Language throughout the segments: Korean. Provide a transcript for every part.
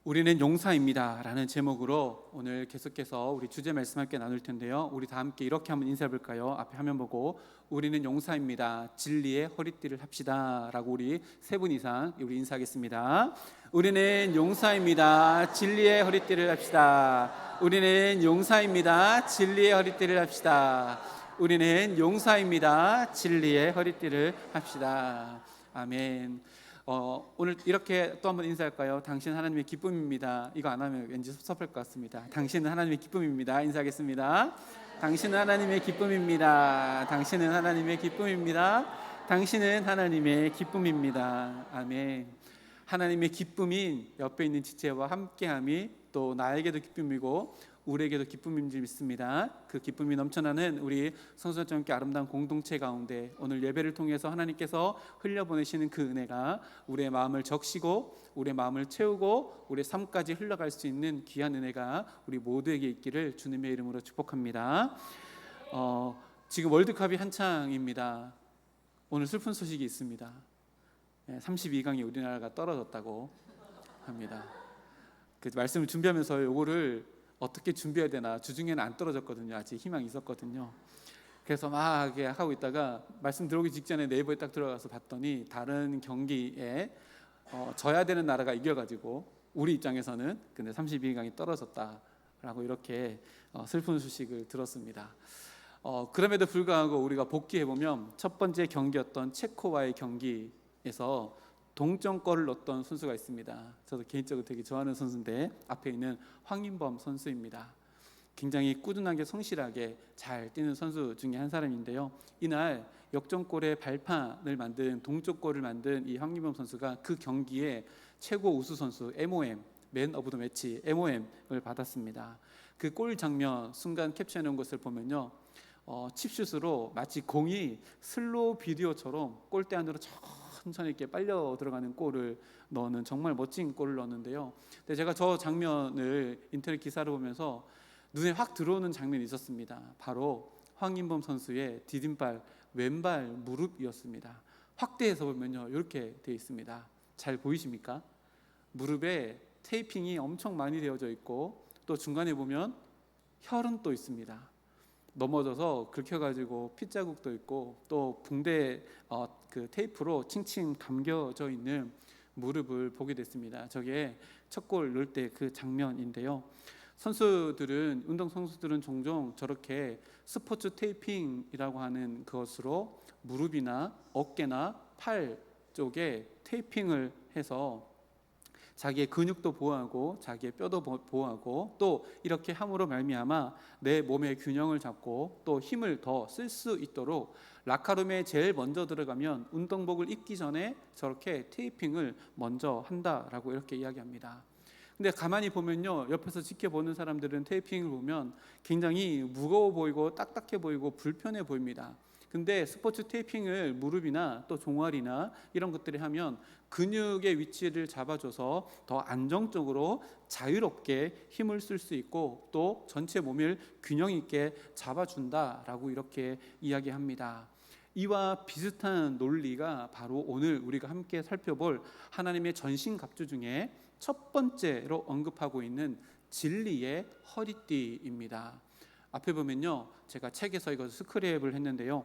우리는 용사입니다 라는 제목으로 오늘 계속해서 우리 주제 말씀 함께 나눌 텐데요, 우리 다 함께 이렇게 한번 인사해 볼까요? 앞에 화면 보고 우리는 용사입니다, 진리의 허리띠를 합시다 라고 우리 세 분 이상 우리 인사하겠습니다. 우리는 용사입니다, 진리의 허리띠를 합시다. 우리는 용사입니다, 진리의 허리띠를 합시다. 우리는 용사입니다, 진리의 허리띠를 합시다. 아멘. 오늘 이렇게 또 한번 인사할까요? 당신 하나님의 기쁨입니다. 이거 안 하면 왠지 섭섭할 것 같습니다. 당신은 하나님의 기쁨입니다. 인사하겠습니다. 당신은 하나님의 기쁨입니다. 당신은 하나님의 기쁨입니다. 당신은 하나님의 기쁨입니다. 아멘. 하나님의 기쁨인 옆에 있는 지체와 함께함이 또 나에게도 기쁨이고 우리에게도 기쁨인 줄 믿습니다. 그 기쁨이 넘쳐나는 우리 성수자와 함께 아름다운 공동체 가운데 오늘 예배를 통해서 하나님께서 흘려보내시는 그 은혜가 우리의 마음을 적시고 우리의 마음을 채우고 우리의 삶까지 흘러갈 수 있는 귀한 은혜가 우리 모두에게 있기를 주님의 이름으로 축복합니다. 지금 월드컵이 한창입니다. 오늘 슬픈 소식이 있습니다. 32강이 우리나라가 떨어졌다고 합니다. 그 말씀을 준비하면서 요거를 어떻게 준비해야 되나, 주중에는 안 떨어졌거든요. 아직 희망이 있었거든요. 그래서 막 하고 있다가 말씀 들어오기 직전에 네이버에 딱 들어가서 봤더니 다른 경기에 져야 되는 나라가 이겨가지고 우리 입장에서는 근데 32강이 떨어졌다라고 이렇게 슬픈 소식을 들었습니다. 그럼에도 불구하고 우리가 복귀해보면 첫 번째 경기였던 체코와의 경기에서 동점골을 넣었던 선수가 있습니다. 저도 개인적으로 되게 좋아하는 선수인데 앞에 있는 황인범 선수입니다. 굉장히 꾸준하게 성실하게 잘 뛰는 선수 중에 한 사람인데요, 이날 역전골의 발판을 만든 동점골을 만든 이 황인범 선수가 그 경기에 최고 우수 선수 MOM, 맨 오브 더 매치 MOM을 받았습니다. 그 골 장면 순간 캡처해 놓은 것을 보면요, 칩슛으로 마치 공이 슬로우 비디오처럼 골대 안으로 천천히 이렇게 빨려 들어가는 골을 넣는 정말 멋진 골을 넣었는데요. 근데 제가 저 장면을 인터넷 기사를 보면서 눈에 확 들어오는 장면이 있었습니다. 바로 황인범 선수의 디딤발 왼발 무릎이었습니다. 확대해서 보면요, 이렇게 되어 있습니다. 잘 보이십니까? 무릎에 테이핑이 엄청 많이 되어져 있고 또 중간에 보면 혈은 또 있습니다. 넘어져서 긁혀가지고 핏자국도 있고 또 붕대 그 테이프로 칭칭 감겨져 있는 무릎을 보게 됐습니다. 저게 첫 골 넣을 때 그 장면인데요, 운동 선수들은 종종 저렇게 스포츠 테이핑이라고 하는 것으로 무릎이나 어깨나 팔 쪽에 테이핑을 해서 자기의 근육도 보호하고 자기의 뼈도 보호하고 또 이렇게 함으로 말미암아 내 몸의 균형을 잡고 또 힘을 더 쓸 수 있도록 라카룸에 제일 먼저 들어가면 운동복을 입기 전에 저렇게 테이핑을 먼저 한다라고 이렇게 이야기합니다. 근데 가만히 보면요, 옆에서 지켜보는 사람들은 테이핑을 보면 굉장히 무거워 보이고 딱딱해 보이고 불편해 보입니다. 근데 스포츠 테이핑을 무릎이나 또 종아리나 이런 것들이 하면 근육의 위치를 잡아줘서 더 안정적으로 자유롭게 힘을 쓸 수 있고 또 전체 몸을 균형 있게 잡아준다라고 이렇게 이야기합니다. 이와 비슷한 논리가 바로 오늘 우리가 함께 살펴볼 하나님의 전신갑주 중에 첫 번째로 언급하고 있는 진리의 허리띠입니다. 앞에 보면요, 제가 책에서 이거 스크랩을 했는데요,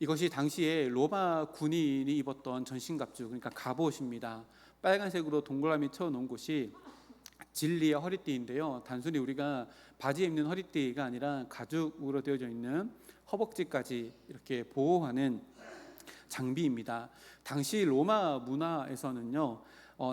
이것이 당시에 로마 군인이 입었던 전신갑주, 그러니까 갑옷입니다. 빨간색으로 동그라미 채워놓은 곳이 진리의 허리띠인데요, 단순히 우리가 바지에 입는 허리띠가 아니라 가죽으로 되어져 있는 허벅지까지 이렇게 보호하는 장비입니다. 당시 로마 문화에서는요,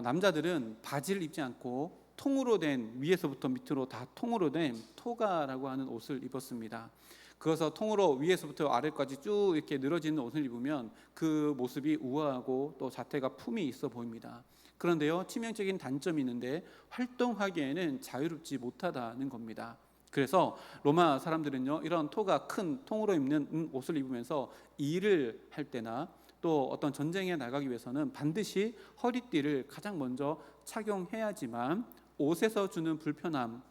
남자들은 바지를 입지 않고 통으로 된, 위에서부터 밑으로 다 통으로 된 토가라고 하는 옷을 입었습니다. 그래서 통으로 위에서부터 아래까지 쭉 이렇게 늘어지는 옷을 입으면 그 모습이 우아하고 또 자태가 품이 있어 보입니다. 그런데요, 치명적인 단점이 있는데 활동하기에는 자유롭지 못하다는 겁니다. 그래서 로마 사람들은요, 이런 토가 큰 통으로 입는 옷을 입으면서 일을 할 때나 또 어떤 전쟁에 나가기 위해서는 반드시 허리띠를 가장 먼저 착용해야지만 옷에서 주는 불편함에서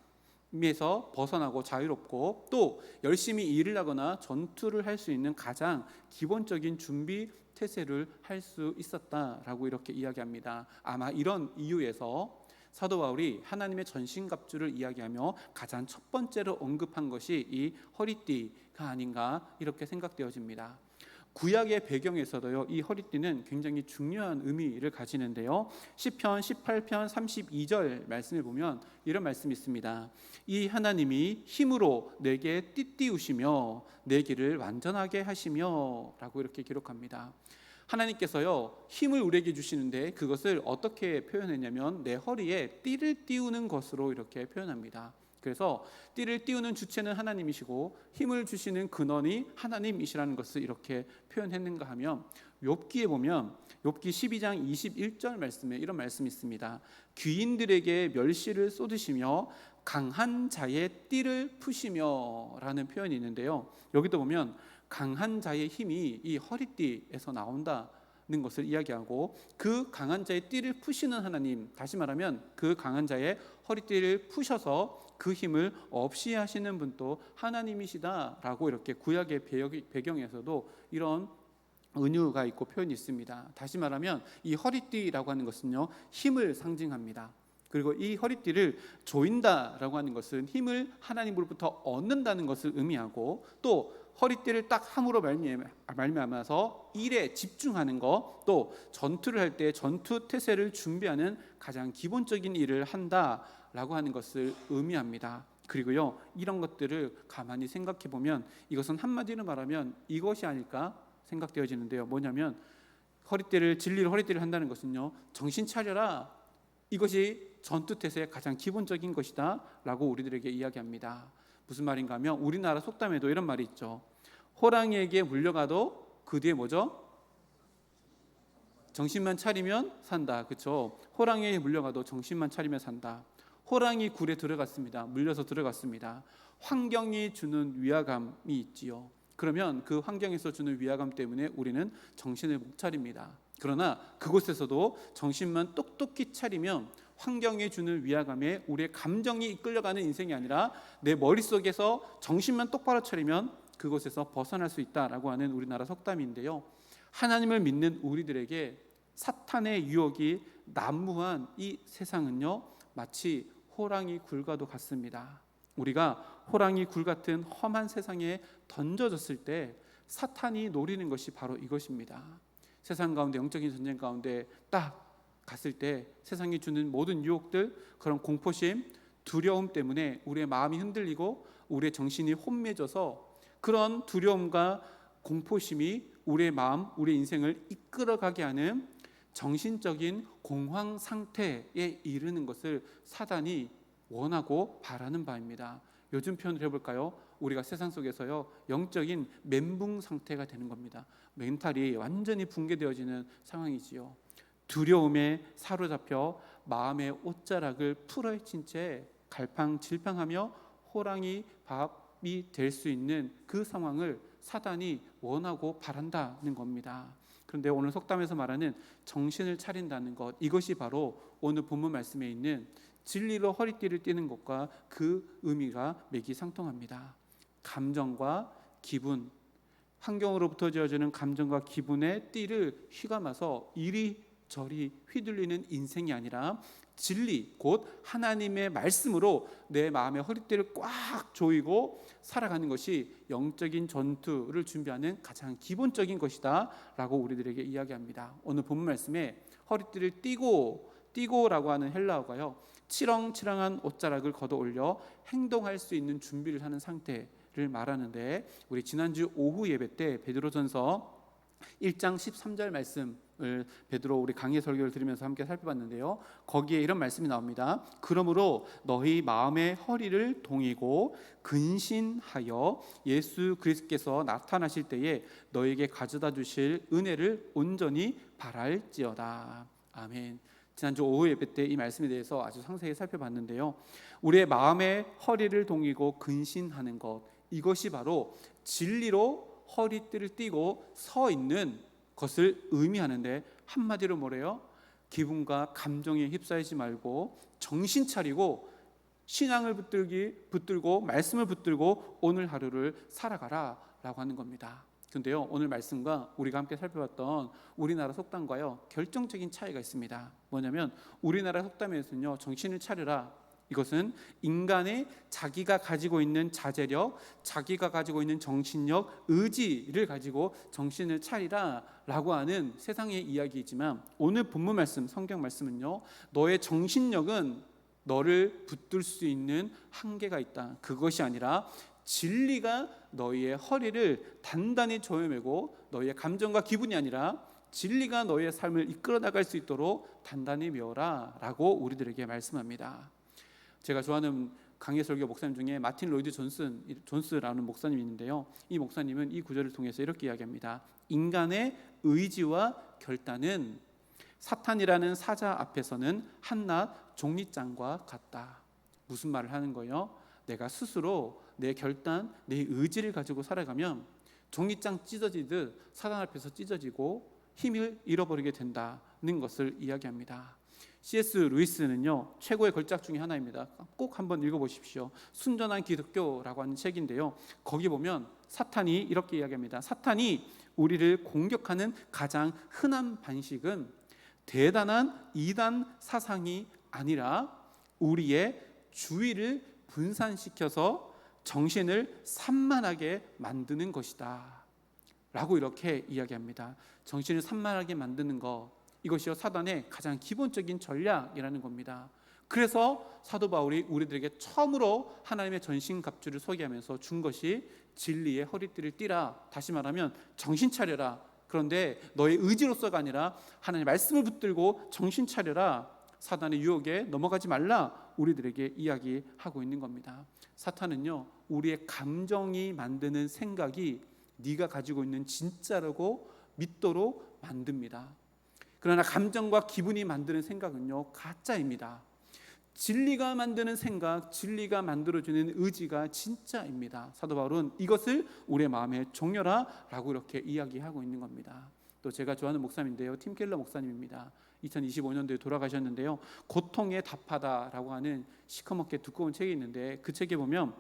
벗어나고 자유롭고 또 열심히 일을 하거나 전투를 할 수 있는 가장 기본적인 준비 태세를 할 수 있었다라고 이렇게 이야기합니다. 아마 이런 이유에서 사도 바울이 하나님의 전신갑주를 이야기하며 가장 첫 번째로 언급한 것이 이 허리띠가 아닌가 이렇게 생각되어집니다. 구약의 배경에서도요, 이 허리띠는 굉장히 중요한 의미를 가지는데요. 시편 18편 32절 말씀을 보면 이런 말씀이 있습니다. 이 하나님이 힘으로 내게 띠띠우시며 내 길을 완전하게 하시며 라고 이렇게 기록합니다. 하나님께서요, 힘을 우리에게 주시는데 그것을 어떻게 표현했냐면 내 허리에 띠를 띄우는 것으로 이렇게 표현합니다. 그래서 띠를 띄우는 주체는 하나님이시고 힘을 주시는 근원이 하나님이시라는 것을 이렇게 표현했는가 하면, 욥기에 보면 욥기 12장 21절 말씀에 이런 말씀이 있습니다. 귀인들에게 멸시를 쏟으시며 강한 자의 띠를 푸시며 라는 표현이 있는데요, 여기도 보면 강한 자의 힘이 이 허리띠에서 나온다는 것을 이야기하고, 그 강한 자의 띠를 푸시는 하나님, 다시 말하면 그 강한 자의 허리띠를 푸셔서 그 힘을 없이 하시는 분도 하나님이시다라고 이렇게 구약의 배경에서도 이런 은유가 있고 표현이 있습니다. 다시 말하면 이 허리띠라고 하는 것은요, 힘을 상징합니다. 그리고 이 허리띠를 조인다라고 하는 것은 힘을 하나님으로부터 얻는다는 것을 의미하고, 또 허리띠를 딱 함으로 말미암아서 일에 집중하는 것, 또 전투를 할 때 전투 태세를 준비하는 가장 기본적인 일을 한다라고 하는 것을 의미합니다. 그리고요, 이런 것들을 가만히 생각해 보면 이것은 한마디로 말하면 이것이 아닐까 생각되어지는데요. 뭐냐면 진리로 허리띠를 한다는 것은요, 정신 차려라, 이것이 전투 태세의 가장 기본적인 것이다 라고 우리들에게 이야기합니다. 무슨 말인가 하면 우리나라 속담에도 이런 말이 있죠. 호랑이에게 물려가도 그 뒤에 뭐죠? 정신만 차리면 산다. 그렇죠? 호랑이에게 물려가도 정신만 차리면 산다. 호랑이 굴에 들어갔습니다. 물려서 들어갔습니다. 환경이 주는 위화감이 있지요. 그러면 그 환경에서 주는 위화감 때문에 우리는 정신을 못 차립니다. 그러나 그곳에서도 정신만 똑똑히 차리면 환경이 주는 위화감에 우리의 감정이 이끌려가는 인생이 아니라 내 머릿속에서 정신만 똑바로 차리면 그곳에서 벗어날 수 있다라고 하는 우리나라 속담인데요, 하나님을 믿는 우리들에게 사탄의 유혹이 난무한 이 세상은요, 마치 호랑이 굴과도 같습니다. 우리가 호랑이 굴 같은 험한 세상에 던져졌을 때 사탄이 노리는 것이 바로 이것입니다. 세상 가운데, 영적인 전쟁 가운데 딱 갔을 때 세상이 주는 모든 유혹들, 그런 공포심, 두려움 때문에 우리의 마음이 흔들리고 우리의 정신이 혼미해져서 그런 두려움과 공포심이 우리의 마음, 우리의 인생을 이끌어가게 하는 정신적인 공황 상태에 이르는 것을 사단이 원하고 바라는 바입니다. 요즘 표현을 해볼까요? 우리가 세상 속에서요, 영적인 멘붕 상태가 되는 겁니다. 멘탈이 완전히 붕괴되어지는 상황이지요. 두려움에 사로잡혀 마음의 옷자락을 풀어헤친 채 갈팡질팡하며 호랑이 밥이 될 수 있는 그 상황을 사단이 원하고 바란다는 겁니다. 그런데 오늘 속담에서 말하는 정신을 차린다는 것, 이것이 바로 오늘 본문 말씀에 있는 진리로 허리띠를 띠는 것과 그 의미가 매기상통합니다. 감정과 기분, 환경으로부터 지어지는 감정과 기분의 띠를 휘감아서 이리저리 휘둘리는 인생이 아니라 진리, 곧 하나님의 말씀으로 내 마음의 허리띠를 꽉 조이고 살아가는 것이 영적인 전투를 준비하는 가장 기본적인 것이다 라고 우리들에게 이야기합니다. 오늘 본문 말씀에 허리띠를 띠고라고 하는 헬라어가요, 치렁치렁한 옷자락을 걷어 올려 행동할 수 있는 준비를 하는 상태를 말하는데, 우리 지난주 오후 예배 때 베드로전서 1장 13절 말씀을 베드로 우리 강의 설교를 들으면서 함께 살펴봤는데요, 거기에 이런 말씀이 나옵니다. 그러므로 너희 마음의 허리를 동이고 근신하여 예수 그리스도께서 나타나실 때에 너에게 가져다 주실 은혜를 온전히 바랄지어다. 아멘. 지난주 오후 예배 때 이 말씀에 대해서 아주 상세히 살펴봤는데요, 우리의 마음의 허리를 동이고 근신하는 것, 이것이 바로 진리로 허리띠를 띠고 서 있는 것을 의미하는데, 한마디로 뭐래요? 기분과 감정에 휩싸이지 말고 정신 차리고 신앙을 붙들고 말씀을 붙들고 오늘 하루를 살아가라 라고 하는 겁니다. 근데요, 오늘 말씀과 우리가 함께 살펴봤던 우리나라 속담과요 결정적인 차이가 있습니다. 뭐냐면 우리나라 속담에서는요, 정신을 차려라, 이것은 인간의 자기가 가지고 있는 자제력, 자기가 가지고 있는 정신력, 의지를 가지고 정신을 차리라 라고 하는 세상의 이야기이지만, 오늘 본문 말씀, 성경 말씀은요, 너의 정신력은 너를 붙들 수 있는 한계가 있다. 그것이 아니라 진리가 너희의 허리를 단단히 조여매고, 너희의 감정과 기분이 아니라 진리가 너희의 삶을 이끌어 나갈 수 있도록 단단히 메어라 라고 우리들에게 말씀합니다. 제가 좋아하는 강해 설교 목사님 중에 마틴 로이드 존스라는 목사님이 있는데요, 이 목사님은 이 구절을 통해서 이렇게 이야기합니다. 인간의 의지와 결단은 사탄이라는 사자 앞에서는 한낱 종이장과 같다. 무슨 말을 하는 거예요? 내가 스스로 내 결단, 내 의지를 가지고 살아가면 종이장 찢어지듯 사단 앞에서 찢어지고 힘을 잃어버리게 된다는 것을 이야기합니다. C.S. 루이스는요, 최고의 걸작 중에 하나입니다. 꼭 한번 읽어보십시오. 순전한 기독교라고 하는 책인데요, 거기 보면 사탄이 이렇게 이야기합니다. 사탄이 우리를 공격하는 가장 흔한 방식은 대단한 이단 사상이 아니라 우리의 주의를 분산시켜서 정신을 산만하게 만드는 것이다 라고 이렇게 이야기합니다. 정신을 산만하게 만드는 것, 이것이요 사단의 가장 기본적인 전략이라는 겁니다. 그래서 사도 바울이 우리들에게 처음으로 하나님의 전신갑주를 소개하면서 준 것이 진리의 허리띠를 띠라, 다시 말하면 정신 차려라. 그런데 너의 의지로서가 아니라 하나님의 말씀을 붙들고 정신 차려라, 사단의 유혹에 넘어가지 말라, 우리들에게 이야기하고 있는 겁니다. 사탄은요, 우리의 감정이 만드는 생각이 네가 가지고 있는 진짜라고 믿도록 만듭니다. 그러나 감정과 기분이 만드는 생각은요, 가짜입니다. 진리가 만드는 생각, 진리가 만들어주는 의지가 진짜입니다. 사도 바울은 이것을 우리의 마음에 종려라 라고 이렇게 이야기하고 있는 겁니다. 또 제가 좋아하는 목사님인데요, 팀 켈러 목사님입니다. 2025년도에 돌아가셨는데요, 고통에 답하다라고 하는 시커멓게 두꺼운 책이 있는데, 그 책에 보면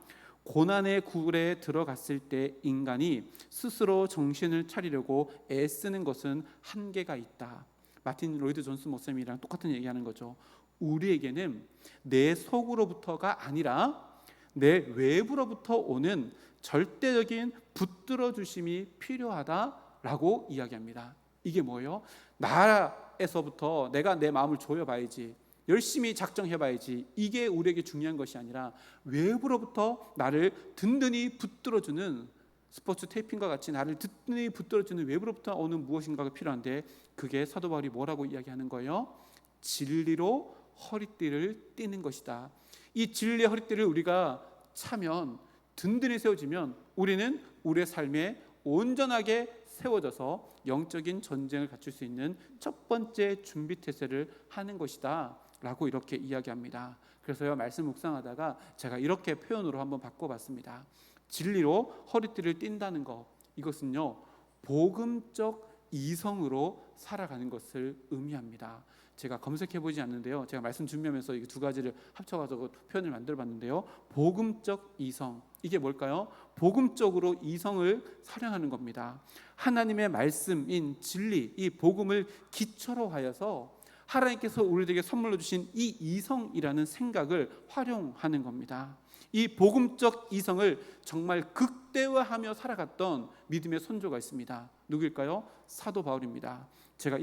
고난의 굴에 들어갔을 때 인간이 스스로 정신을 차리려고 애쓰는 것은 한계가 있다. 마틴 로이드 존스 목사님이랑 똑같은 얘기하는 거죠. 우리에게는 내 속으로부터가 아니라 내 외부로부터 오는 절대적인 붙들어 주심이 필요하다라고 이야기합니다. 이게 뭐예요? 나에서부터 내가 내 마음을 조여봐야지, 열심히 작정해봐야지, 이게 우리에게 중요한 것이 아니라 외부로부터 나를 든든히 붙들어주는, 스포츠 테이핑과 같이 나를 든든히 붙들어주는 외부로부터 오는 무엇인가가 필요한데, 그게 사도 바울이 뭐라고 이야기하는 거예요? 진리로 허리띠를 띠는 것이다. 이 진리의 허리띠를 우리가 차면, 든든히 세워지면 우리는 우리의 삶에 온전하게 세워져서 영적인 전쟁을 갖출 수 있는 첫 번째 준비 태세를 하는 것이다 라고 이렇게 이야기합니다. 그래서요, 말씀 묵상하다가 제가 이렇게 표현으로 한번 바꿔봤습니다. 진리로 허리띠를 띈다는 것, 이것은요 복음적 이성으로 살아가는 것을 의미합니다. 제가 검색해보지 않는데요, 제가 말씀 준비하면서 이 두 가지를 합쳐가지고 표현을 만들어봤는데요, 복음적 이성, 이게 뭘까요? 복음적으로 이성을 사랑하는 겁니다. 하나님의 말씀인 진리, 이 복음을 기초로 하여서 하나님께서 우리에게 선물로 주신 이 이성이라는 생각을 활용하는 겁니다. 이 복음적 이성을 정말 극대화하며 살아갔던 믿음의 선조가 있습니다. 누구일까요? 사도 바울입니다. 제가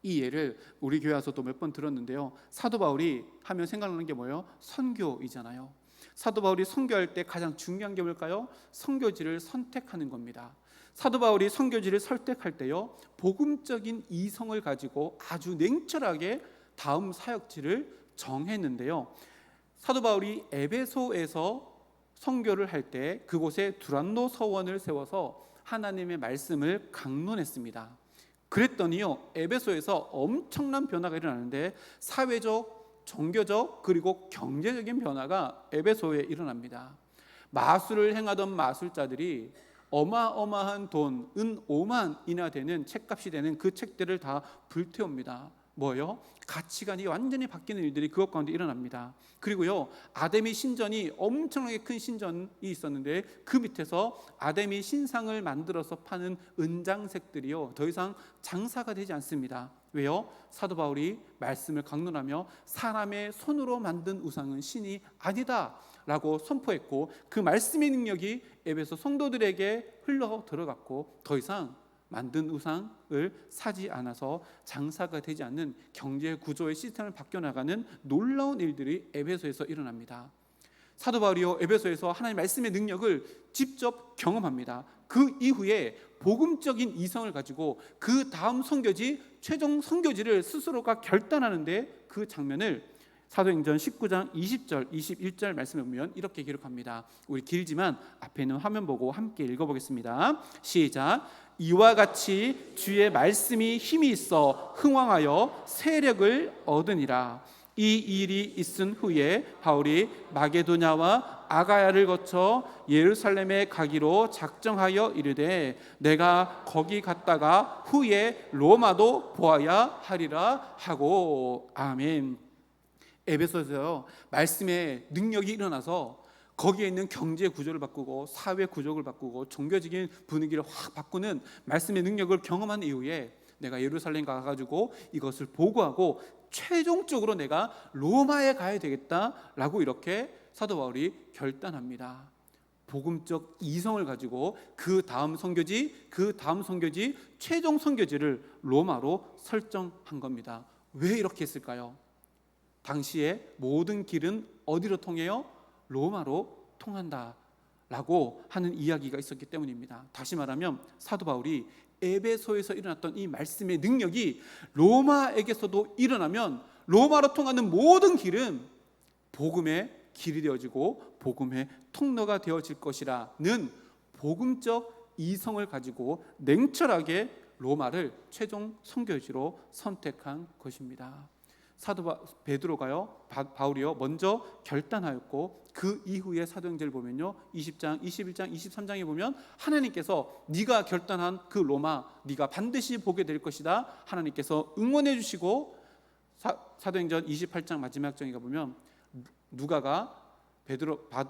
이 예를 우리 교회 와서 또 몇 번 들었는데요, 사도 바울이 하면 생각나는 게 뭐예요? 선교이잖아요. 사도 바울이 선교할 때 가장 중요한 게 뭘까요? 선교지를 선택하는 겁니다. 사도 바울이 선교지를 선택할 때요, 복음적인 이성을 가지고 아주 냉철하게 다음 사역지를 정했는데요, 사도 바울이 에베소에서 선교를 할 때 그곳에 두란노 서원을 세워서 하나님의 말씀을 강론했습니다. 그랬더니요, 에베소에서 엄청난 변화가 일어나는데, 사회적, 종교적, 그리고 경제적인 변화가 에베소에 일어납니다. 마술을 행하던 마술자들이 어마어마한 돈, 은 5만이나 되는 책값이 되는 그 책들을 다 불태웁니다. 뭐예요? 가치관이 완전히 바뀌는 일들이 그것 가운데 일어납니다. 그리고요, 아담의 신전이 엄청나게 큰 신전이 있었는데 그 밑에서 아담이 신상을 만들어서 파는 은장색들이요, 더 이상 장사가 되지 않습니다. 왜요? 사도 바울이 말씀을 강론하며 사람의 손으로 만든 우상은 신이 아니다 라고 선포했고, 그 말씀의 능력이 에베소 성도들에게 흘러 들어갔고, 더 이상 만든 우상을 사지 않아서 장사가 되지 않는 경제 구조의 시스템을 바뀌어나가는 놀라운 일들이 에베소에서 일어납니다. 사도 바울이요, 에베소에서 하나님 말씀의 능력을 직접 경험합니다. 그 이후에 복음적인 이성을 가지고 그 다음 선교지, 최종 선교지를 스스로가 결단하는데, 그 장면을 사도행전 19장 20절 21절 말씀을 보면 이렇게 기록합니다. 우리 길지만 앞에 있는 화면 보고 함께 읽어보겠습니다. 시작. 이와 같이 주의 말씀이 힘이 있어 흥왕하여 세력을 얻으니라. 이 일이 있은 후에 바울이 마게도냐와 아가야를 거쳐 예루살렘에 가기로 작정하여 이르되 내가 거기 갔다가 후에 로마도 보아야 하리라 하고. 아멘. 에베소에서 말씀의 능력이 일어나서 거기에 있는 경제 구조를 바꾸고 사회 구조를 바꾸고 종교적인 분위기를 확 바꾸는 말씀의 능력을 경험한 이후에 내가 예루살렘 가가지고 이것을 보고하고 최종적으로 내가 로마에 가야 되겠다라고 이렇게 사도 바울이 결단합니다. 복음적 이성을 가지고 그 다음 선교지, 최종 선교지를 로마로 설정한 겁니다. 왜 이렇게 했을까요? 당시에 모든 길은 어디로 통해요? 로마로 통한다라고 하는 이야기가 있었기 때문입니다. 다시 말하면 사도 바울이 에베소에서 일어났던 이 말씀의 능력이 로마에게서도 일어나면 로마로 통하는 모든 길은 복음의 길이 되어지고 복음의 통로가 되어질 것이라는 복음적 이성을 가지고 냉철하게 로마를 최종 선교지로 선택한 것입니다. 사도 베드로가요, 바울이요, 먼저 결단하였고 그 이후에 사도행전을 보면요, 20장, 21장, 23장에 보면 하나님께서 네가 결단한 그 로마 네가 반드시 보게 될 것이다 하나님께서 응원해 주시고, 사도행전 28장 마지막 장에 가보면 누가가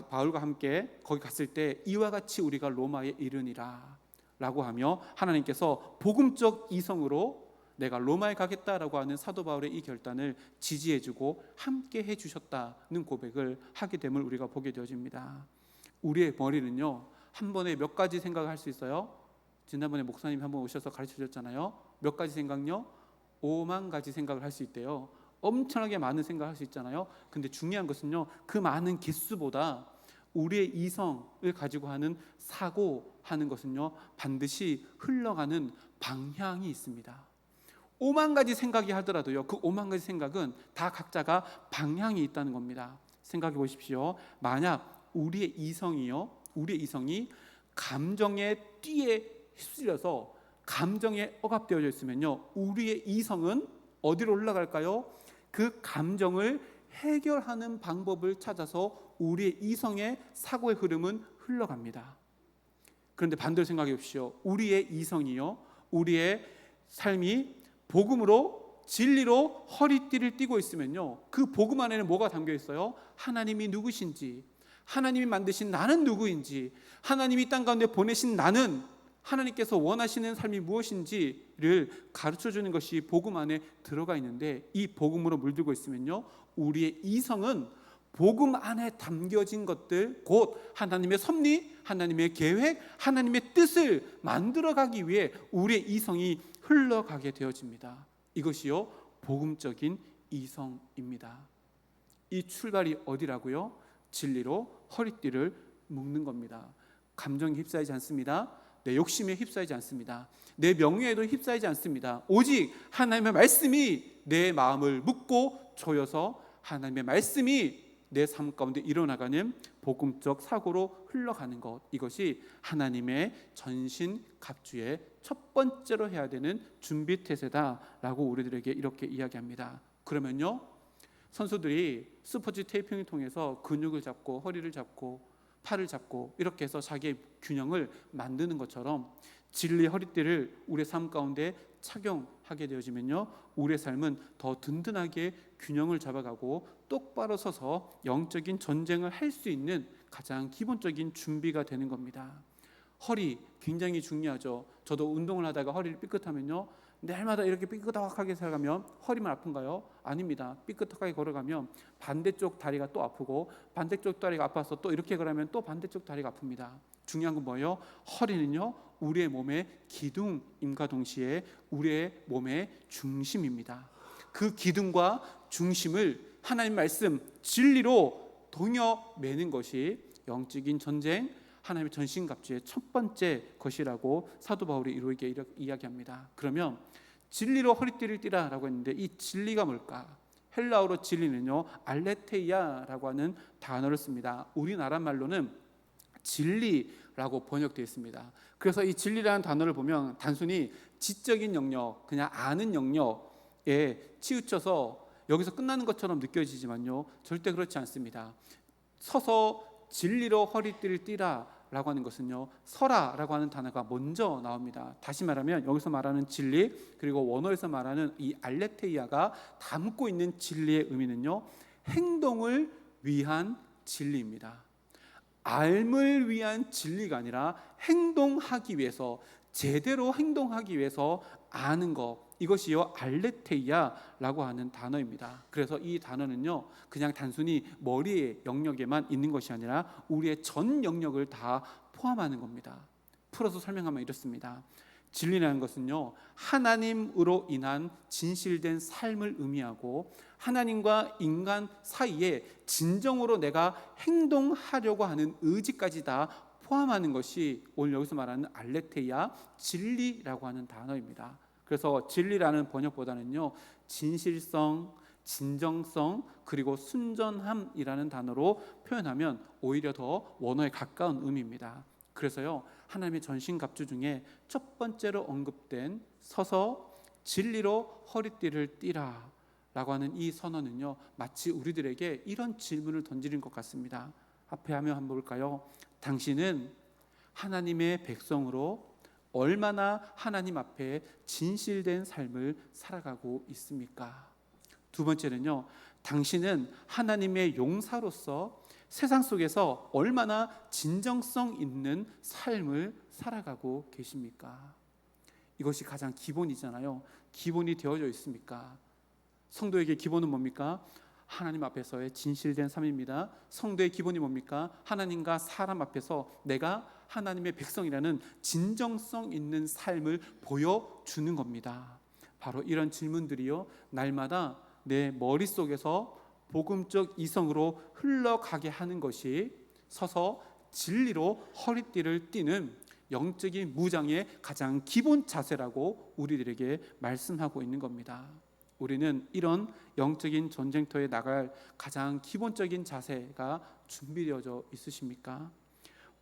바울과 함께 거기 갔을 때 이와 같이 우리가 로마에 이르니라 라고 하며 하나님께서 복음적 이성으로 내가 로마에 가겠다라고 하는 사도 바울의 이 결단을 지지해주고 함께 해주셨다는 고백을 하게 됨을 우리가 보게 되어집니다. 우리의 머리는요, 한 번에 몇 가지 생각을 할 수 있어요. 지난번에 목사님이 한번 오셔서 가르쳐 주셨잖아요. 몇 가지 생각요? 5만 가지 생각을 할 수 있대요. 엄청나게 많은 생각을 할 수 있잖아요. 근데 중요한 것은요, 그 많은 개수보다 우리의 이성을 가지고 하는 사고하는 것은요, 반드시 흘러가는 방향이 있습니다. 5만 가지 생각이 하더라도요, 그 5만 가지 생각은 다 각자가 방향이 있다는 겁니다. 생각해 보십시오. 만약 우리의 이성이 감정의 띠에 휩쓸려서 감정에 억압되어져 있으면요, 우리의 이성은 어디로 올라갈까요? 그 감정을 해결하는 방법을 찾아서 우리의 이성의 사고의 흐름은 흘러갑니다. 그런데 반대로 생각해 보십시오. 우리의 이성이요, 우리의 삶이 복음으로, 진리로 허리띠를 띠고 있으면요, 그 복음 안에는 뭐가 담겨 있어요? 하나님이 누구신지, 하나님이 만드신 나는 누구인지, 하나님이 땅 가운데 보내신 나는 하나님께서 원하시는 삶이 무엇인지를 가르쳐주는 것이 복음 안에 들어가 있는데, 이 복음으로 물들고 있으면요, 우리의 이성은 복음 안에 담겨진 것들, 곧 하나님의 섭리, 하나님의 계획, 하나님의 뜻을 만들어가기 위해 우리의 이성이 흘러가게 되어집니다. 이것이요, 복음적인 이성입니다. 이 출발이 어디라고요? 진리로 허리띠를 묶는 겁니다. 감정에 휩싸이지 않습니다. 내 욕심에 휩싸이지 않습니다. 내 명예에도 휩싸이지 않습니다. 오직 하나님의 말씀이 내 마음을 묶고 조여서 하나님의 말씀이 내 삶 가운데 일어나가는 복음적 사고로 흘러가는 것, 이것이 하나님의 전신갑주의 첫 번째로 해야 되는 준비 태세다라고 우리들에게 이렇게 이야기합니다. 그러면요, 선수들이 스포츠 테이핑을 통해서 근육을 잡고 허리를 잡고 팔을 잡고 이렇게 해서 자기의 균형을 만드는 것처럼 진리의 허리띠를 우리의 삶 가운데 착용하게 되어지면요, 우리의 삶은 더 든든하게 균형을 잡아가고 똑바로 서서 영적인 전쟁을 할 수 있는 가장 기본적인 준비가 되는 겁니다. 허리 굉장히 중요하죠. 저도 운동을 하다가 허리를 삐끗하면요, 날마다 이렇게 삐끗하게 살아가면 허리만 아픈가요? 아닙니다. 삐끗하게 걸어가면 반대쪽 다리가 또 아프고, 반대쪽 다리가 아파서 또 이렇게 걸으면 또 반대쪽 다리가 아픕니다. 중요한 건 뭐예요? 허리는요, 우리의 몸의 기둥임과 동시에 우리의 몸의 중심입니다. 그 기둥과 중심을 하나님 말씀 진리로 동여 매는 것이 영적인 전쟁, 하나님의 전신갑주의 첫 번째 것이라고 사도 바울이 이렇게 이야기합니다. 그러면 진리로 허리띠를 띠라라고 했는데, 이 진리가 뭘까? 헬라어로 진리는요, 알레테이아라고 하는 단어를 씁니다. 우리나라 말로는 진리라고 번역되어 있습니다. 그래서 이 진리라는 단어를 보면 단순히 지적인 영역, 그냥 아는 영역에 치우쳐서 여기서 끝나는 것처럼 느껴지지만요, 절대 그렇지 않습니다. 서서 진리로 허리띠를 띠라 라고 하는 것은요, 서라라고 하는 단어가 먼저 나옵니다. 다시 말하면 여기서 말하는 진리, 그리고 원어에서 말하는 이 알레테이아가 담고 있는 진리의 의미는요, 행동을 위한 진리입니다. 삶을 위한 진리가 아니라 행동하기 위해서, 제대로 행동하기 위해서 아는 것, 이것이요 알레테이아라고 하는 단어입니다. 그래서 이 단어는요, 그냥 단순히 머리의 영역에만 있는 것이 아니라 우리의 전 영역을 다 포함하는 겁니다. 풀어서 설명하면 이렇습니다. 진리라는 것은요, 하나님으로 인한 진실된 삶을 의미하고, 하나님과 인간 사이에 진정으로 내가 행동하려고 하는 의지까지 다 포함하는 것이 오늘 여기서 말하는 알레테이아, 진리라고 하는 단어입니다. 그래서 진리라는 번역보다는요, 진실성, 진정성, 그리고 순전함이라는 단어로 표현하면 오히려 더 원어에 가까운 의미입니다. 그래서요, 하나님의 전신갑주 중에 첫 번째로 언급된 서서 진리로 허리띠를 띠라 라고 하는 이 선언은요, 마치 우리들에게 이런 질문을 던지는 것 같습니다. 앞에 하면 한번 볼까요? 당신은 하나님의 백성으로 얼마나 하나님 앞에 진실된 삶을 살아가고 있습니까? 두 번째는요, 당신은 하나님의 용사로서 세상 속에서 얼마나 진정성 있는 삶을 살아가고 계십니까? 이것이 가장 기본이잖아요. 기본이 되어져 있습니까? 성도에게 기본은 뭡니까? 하나님 앞에서의 진실된 삶입니다. 성도의 기본이 뭡니까? 하나님과 사람 앞에서 내가 하나님의 백성이라는 진정성 있는 삶을 보여주는 겁니다. 바로 이런 질문들이요, 날마다 내 머릿속에서 복음적 이성으로 흘러가게 하는 것이 서서 진리로 허리띠를 띠는 영적인 무장의 가장 기본 자세라고 우리들에게 말씀하고 있는 겁니다. 우리는 이런 영적인 전쟁터에 나갈 가장 기본적인 자세가 준비되어져 있으십니까?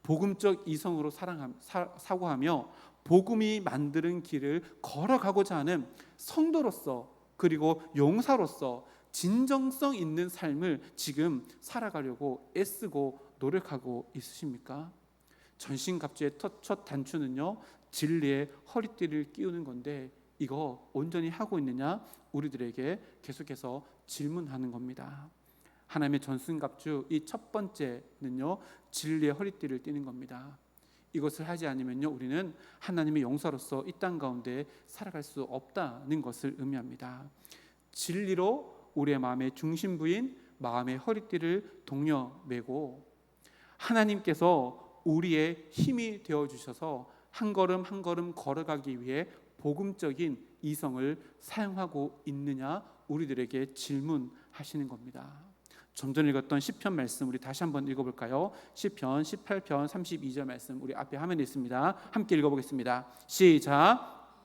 복음적 이성으로 사고하며 복음이 만드는 길을 걸어가고자 하는 성도로서, 그리고 용사로서 진정성 있는 삶을 지금 살아가려고 애쓰고 노력하고 있으십니까? 전신갑주의 첫 단추는요, 진리의 허리띠를 끼우는 건데, 이거 온전히 하고 있느냐? 우리들에게 계속해서 질문하는 겁니다. 하나님의 전신갑주 이 첫 번째는요, 진리의 허리띠를 띠는 겁니다. 이것을 하지 않으면요, 우리는 하나님의 용사로서 이 땅 가운데 살아갈 수 없다는 것을 의미합니다. 진리로 우리의 마음의 중심부인 마음의 허리띠를 동여매고, 하나님께서 우리의 힘이 되어주셔서 한 걸음 한 걸음 걸어가기 위해 복음적인 이성을 사용하고 있느냐, 우리들에게 질문하시는 겁니다. 좀 전에 읽었던 시편 말씀 우리 다시 한번 읽어볼까요? 시편 18편 32절 말씀 우리 앞에 화면에 있습니다. 함께 읽어보겠습니다. 시작.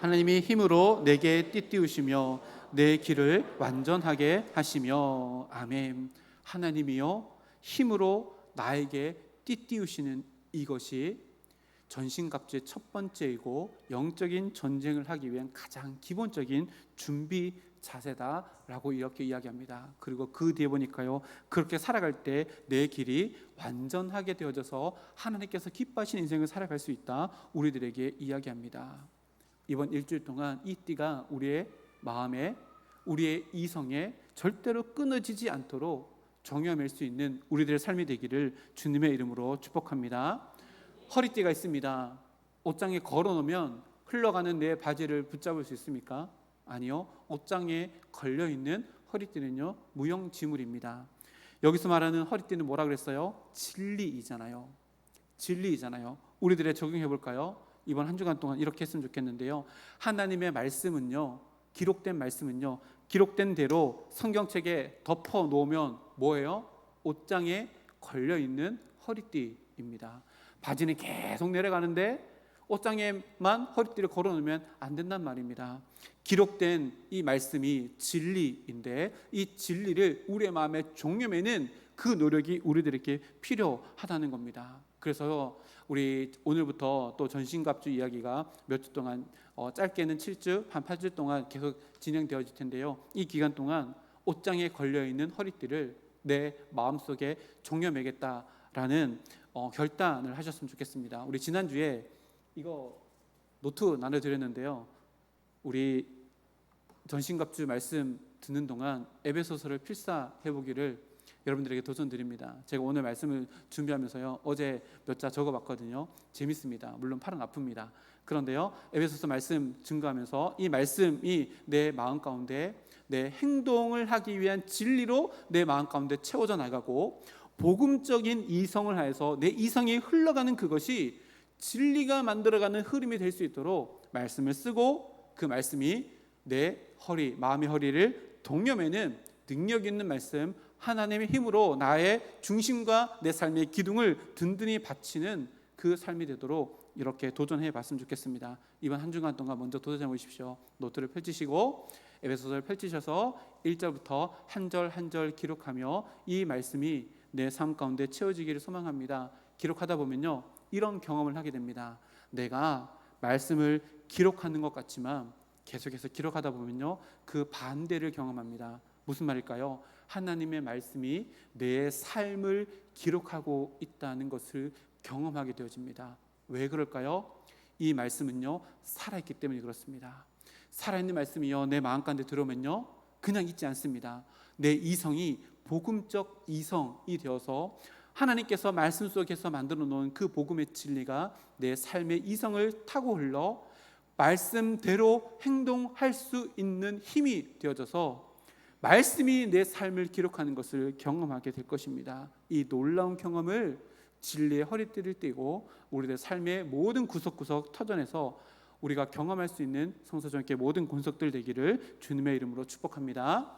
하나님이 힘으로 내게 띠띠우시며 내 길을 완전하게 하시며. 아멘. 하나님이요, 힘으로 나에게 띠띠우시는 이것이 전신갑주의 첫 번째이고 영적인 전쟁을 하기 위한 가장 기본적인 준비 자세다라고 이렇게 이야기합니다. 그리고 그 뒤에 보니까요, 그렇게 살아갈 때 내 길이 완전하게 되어져서 하나님께서 기뻐하시는 인생을 살아갈 수 있다 우리들에게 이야기합니다. 이번 일주일 동안 이 띠가 우리의 마음에, 우리의 이성에 절대로 끊어지지 않도록 정염일 수 있는 우리들의 삶이 되기를 주님의 이름으로 축복합니다. 허리띠가 있습니다. 옷장에 걸어놓으면 흘러가는 내 바지를 붙잡을 수 있습니까? 아니요. 옷장에 걸려있는 허리띠는요, 무용지물입니다. 여기서 말하는 허리띠는 뭐라 그랬어요? 진리이잖아요. 진리이잖아요. 우리들의 적용해 볼까요? 이번 한 주간 동안 이렇게 했으면 좋겠는데요. 하나님의 말씀은요, 기록된 말씀은요, 기록된 대로 성경책에 덮어 놓으면 뭐예요? 옷장에 걸려있는 허리띠입니다. 바지는 계속 내려가는데 옷장에만 허리띠를 걸어놓으면 안 된단 말입니다. 기록된 이 말씀이 진리인데 이 진리를 우리의 마음에 종려매는 그 노력이 우리들에게 필요하다는 겁니다. 그래서 우리 오늘부터 또 전신갑주 이야기가 몇 주 동안 짧게는 7주, 한 8주 동안 계속 진행되어질 텐데요. 이 기간 동안 옷장에 걸려있는 허리띠를 내 마음속에 종려매겠다라는 결단을 하셨으면 좋겠습니다. 우리 지난주에 이거 노트 나눠드렸는데요. 우리 전신갑주 말씀 듣는 동안 에베소서를 필사해보기를 여러분들에게 도전드립니다. 제가 오늘 말씀을 준비하면서요, 어제 몇 자 적어봤거든요. 재밌습니다. 물론 팔은 아픕니다. 그런데요, 에베소서 말씀 증거하면서 이 말씀이 내 마음 가운데 내 행동을 하기 위한 진리로 내 마음 가운데 채워져 나가고, 복음적인 이성을 하여서 내 이성이 흘러가는 그것이 진리가 만들어가는 흐름이 될 수 있도록 말씀을 쓰고, 그 말씀이 내 허리, 마음의 허리를 동여매는 능력 있는 말씀, 하나님의 힘으로 나의 중심과 내 삶의 기둥을 든든히 받치는 그 삶이 되도록 이렇게 도전해 봤으면 좋겠습니다. 이번 한 주간 동안 먼저 도전해 보십시오. 노트를 펼치시고 에베소서를 펼치셔서 1절부터 한 절 한 절 기록하며 이 말씀이 내 삶 가운데 채워지기를 소망합니다. 기록하다 보면요, 이런 경험을 하게 됩니다. 내가 말씀을 기록하는 것 같지만 계속해서 기록하다 보면요, 그 반대를 경험합니다. 무슨 말일까요? 하나님의 말씀이 내 삶을 기록하고 있다는 것을 경험하게 되어집니다. 왜 그럴까요? 이 말씀은요, 살아있기 때문에 그렇습니다. 살아있는 말씀이요, 내 마음 가운데 들어오면요, 그냥 있지 않습니다. 내 이성이 복음적 이성이 되어서 하나님께서 말씀 속에서 만들어 놓은 그 복음의 진리가 내 삶의 이성을 타고 흘러 말씀대로 행동할 수 있는 힘이 되어져서 말씀이 내 삶을 기록하는 것을 경험하게 될 것입니다. 이 놀라운 경험을 진리의 허리띠를 띠고 우리의 삶의 모든 구석구석 터전에서 우리가 경험할 수 있는 성서전께 모든 권속들 되기를 주님의 이름으로 축복합니다.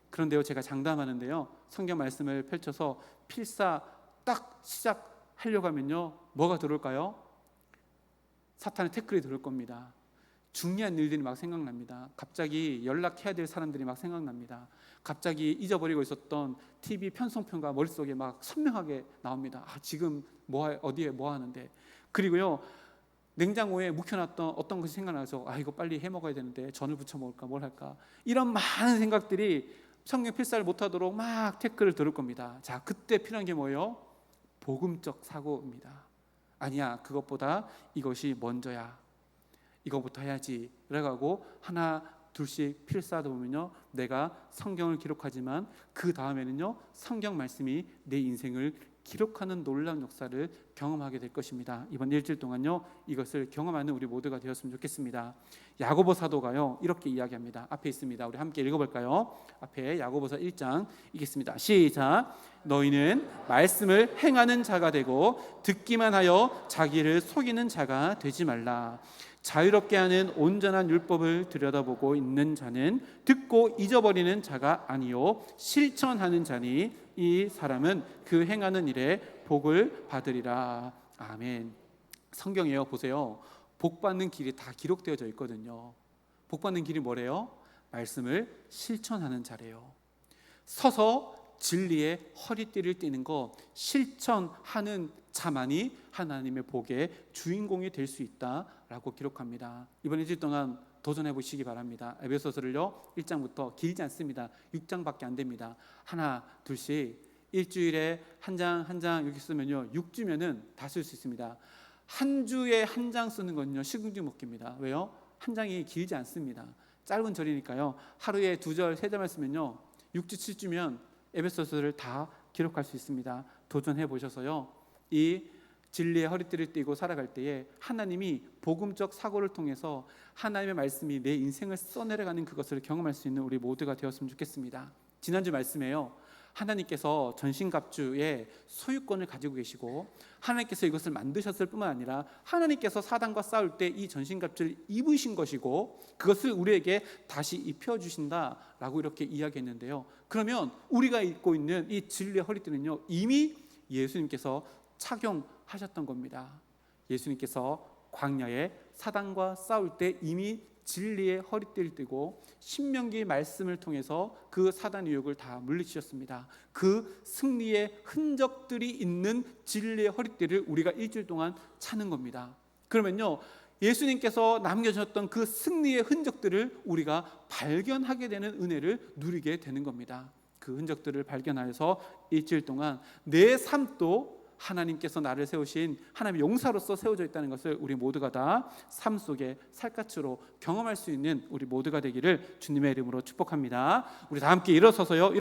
그런데요, 제가 장담하는데요, 성경 말씀을 펼쳐서 필사 딱 시작하려고 하면요, 뭐가 들어올까요? 사탄의 태클이 들어올 겁니다. 중요한 일들이 막 생각납니다. 갑자기 연락해야 될 사람들이 막 생각납니다. 갑자기 잊어버리고 있었던 TV 편성편과 머릿속에 막 선명하게 나옵니다. 지금 어디에 뭐 하는데. 그리고요, 냉장고에 묵혀놨던 어떤 것이 생각나서 이거 빨리 해먹어야 되는데 전을 부쳐 먹을까 뭘 할까, 이런 많은 생각들이 성경 필사를 못하도록 막 태클을 들을 겁니다. 자, 그때 필요한 게 뭐예요? 복음적 사고입니다. 아니야, 그것보다 이것이 먼저야, 이거부터 해야지 라고 하나 둘씩 필사하다 보면요, 내가 성경을 기록하지만 그 다음에는요, 성경 말씀이 내 인생을 기록하는 놀라운 역사를 경험하게 될 것입니다. 이번 일주일 동안요, 이것을 경험하는 우리 모두가 되었으면 좋겠습니다. 야고보 사도가요, 이렇게 이야기합니다. 앞에 있습니다. 우리 함께 읽어볼까요? 앞에 야고보서 1장 읽겠습니다. 시작. 너희는 말씀을 행하는 자가 되고 듣기만 하여 자기를 속이는 자가 되지 말라. 자유롭게 하는 온전한 율법을 들여다보고 있는 자는 듣고 잊어버리는 자가 아니요 실천하는 자니 이 사람은 그 행하는 일에 복을 받으리라. 아멘. 성경에요, 보세요. 복 받는 길이 다 기록되어져 있거든요. 복 받는 길이 뭐래요? 말씀을 실천하는 자래요. 서서 진리의 허리띠를 띠는 거, 실천하는 자만이 하나님의 복의 주인공이 될 수 있다라고 기록합니다. 이번 일주일 동안 도전해 보시기 바랍니다. 에베소서를요, 1장부터 길지 않습니다. 6장밖에 안 됩니다. 하나 둘씩 일주일에 한 장 한 장 이렇게 쓰면요, 6주면은 다 쓸 수 있습니다. 한 주에 한 장 쓰는 건요, 식은죽 먹기입니다. 왜요? 한 장이 길지 않습니다. 짧은 절이니까요. 하루에 2절, 3절만 쓰면요. 6주, 7주면 에베소서를 다 기록할 수 있습니다. 도전해 보셔서요. 이 진리의 허리띠를 띠고 살아갈 때에 하나님이 복음적 사고를 통해서 하나님의 말씀이 내 인생을 써내려가는 그것을 경험할 수 있는 우리 모두가 되었으면 좋겠습니다. 지난주 말씀에요. 하나님께서 전신갑주의 소유권을 가지고 계시고 하나님께서 이것을 만드셨을 뿐만 아니라 하나님께서 사단과 싸울 때 이 전신갑주를 입으신 것이고 그것을 우리에게 다시 입혀주신다라고 이렇게 이야기했는데요. 그러면 우리가 입고 있는 이 진리의 허리띠는요, 이미 예수님께서 착용하셨던 겁니다. 예수님께서 광야에 사단과 싸울 때 이미 진리의 허리띠를 띠고 신명기 말씀을 통해서 그 사단의 유혹을 다 물리치셨습니다. 그 승리의 흔적들이 있는 진리의 허리띠를 우리가 일주일 동안 차는 겁니다. 그러면요, 예수님께서 남겨주셨던 그 승리의 흔적들을 우리가 발견하게 되는 은혜를 누리게 되는 겁니다. 그 흔적들을 발견하여서 일주일 동안 내 삶도 하나님께서 나를 세우신 하나님의 용사로서 세워져 있다는 것을 우리 모두가 다 삶 속에 살갗으로 경험할 수 있는 우리 모두가 되기를 주님의 이름으로 축복합니다. 우리 다 함께 일어서서요.